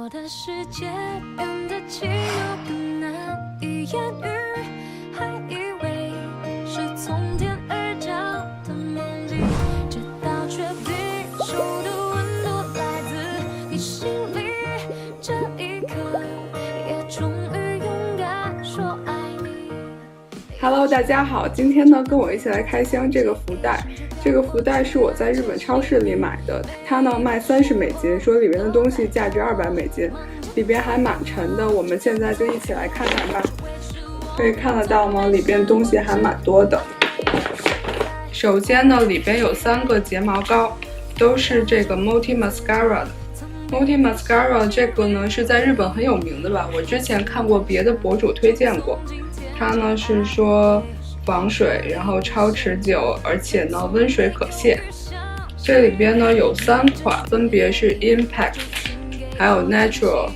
我的世界变得奇妙更难以言喻，还以为是从天而降的梦境，直到确定手的温度来自你心里，这一刻也终于勇敢说爱你。 Hello， 大家好，今天呢跟我一起来开箱这个福袋。这个福袋是我在日本超市里买的，它呢卖30美金，说里面的东西价值200美金，里边还蛮沉的。我们现在就一起来看看吧。可以看得到吗？里边东西还蛮多的。首先呢，里边有3个睫毛膏，都是这个 Multi Mascara 的。Multi Mascara 这个呢是在日本很有名的吧？我之前看过别的博主推荐过。它呢是说防水，然后超持久，而且呢温水可卸。这里边呢有3款，分别是 Impact， 还有 Natural，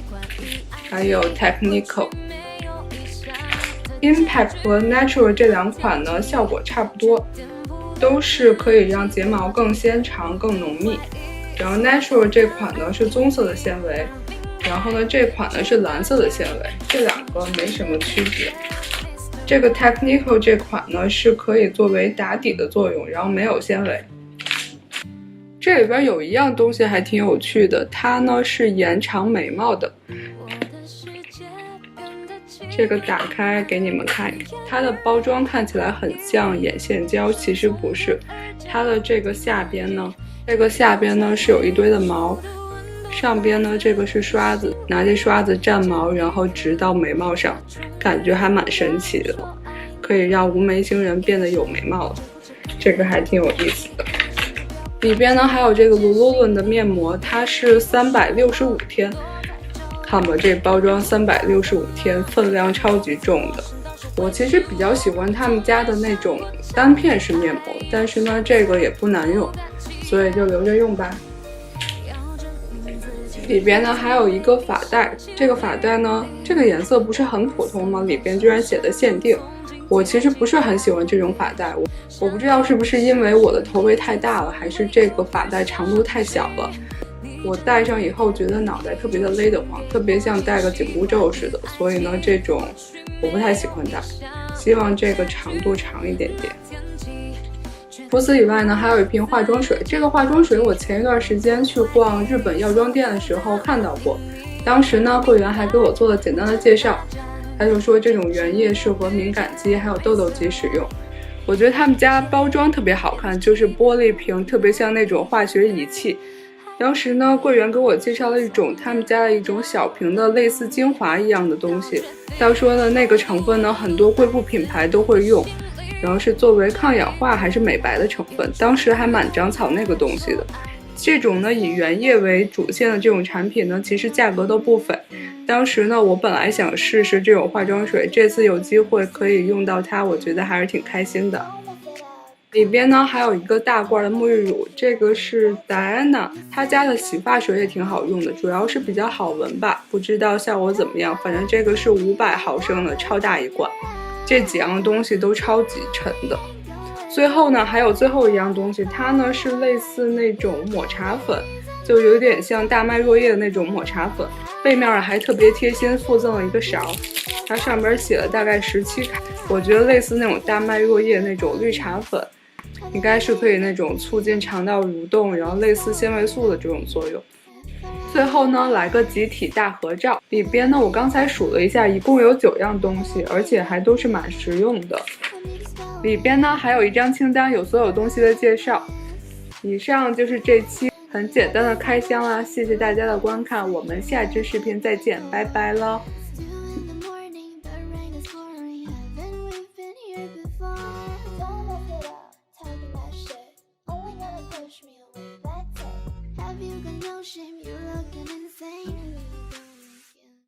还有 Technical。Impact 和 Natural 这2款呢效果差不多，都是可以让睫毛更纤长、更浓密。然后 Natural 这款呢是棕色的纤维，然后呢这款呢是蓝色的纤维，这2个没什么区别。这个 Technical 这款呢是可以作为打底的作用，然后没有纤维。这里边有一样东西还挺有趣的，它呢是延长眉毛的。这个打开给你们看一看，它的包装看起来很像眼线胶，其实不是。它的这个下边呢是有一堆的毛，上边呢这个是刷子，拿这刷子蘸毛，然后直到眉毛上，感觉还蛮神奇的，可以让无眉星人变得有眉毛了，这个还挺有意思的。里边呢还有这个 Lululemon 的面膜，它是365天，看吧，这包装365天，分量超级重的。我其实比较喜欢他们家的那种单片式面膜，但是呢这个也不难用，所以就留着用吧。里边呢还有一个发带，这个发带呢，这个颜色不是很普通吗？里边居然写的限定。我其实不是很喜欢这种发带，我不知道是不是因为我的头围太大了，还是这个发带长度太小了。我戴上以后觉得脑袋特别的勒得慌，特别像戴个紧箍咒似的，所以呢这种我不太喜欢戴，希望这个长度长一点点。除此以外呢，还有一瓶化妆水。这个化妆水我前一段时间去逛日本药妆店的时候看到过，当时呢柜员还给我做了简单的介绍，他就说这种原液适合敏感肌还有痘痘肌使用。我觉得他们家包装特别好看，就是玻璃瓶，特别像那种化学仪器。当时呢柜员给我介绍了一种他们家的一种小瓶的类似精华一样的东西，他说呢那个成分呢很多贵妇品牌都会用，然后是作为抗氧化还是美白的成分，当时还蛮长草那个东西的。这种呢以原液为主线的这种产品呢，其实价格都不菲。当时呢我本来想试试这种化妆水，这次有机会可以用到它，我觉得还是挺开心的。里边呢还有一个大罐的沐浴乳，这个是 Diana， 她家的洗发水也挺好用的，主要是比较好闻吧，不知道效果怎么样，反正这个是500毫升的超大一罐。这几样东西都超级沉的。最后呢还有最后一样东西，它呢是类似那种抹茶粉，就有点像大麦若叶的那种抹茶粉，背面还特别贴心附赠了一个勺，它上边写了大概17卡，我觉得类似那种大麦若叶那种绿茶粉，应该是可以那种促进肠道蠕动，然后类似纤维素的这种作用。最后呢来个集体大合照，里边呢我刚才数了一下，一共有9样东西，而且还都是蛮实用的。里边呢还有一张清单，有所有东西的介绍。以上就是这期很简单的开箱啦，谢谢大家的观看，我们下支视频再见，拜拜了。Have you got no shame?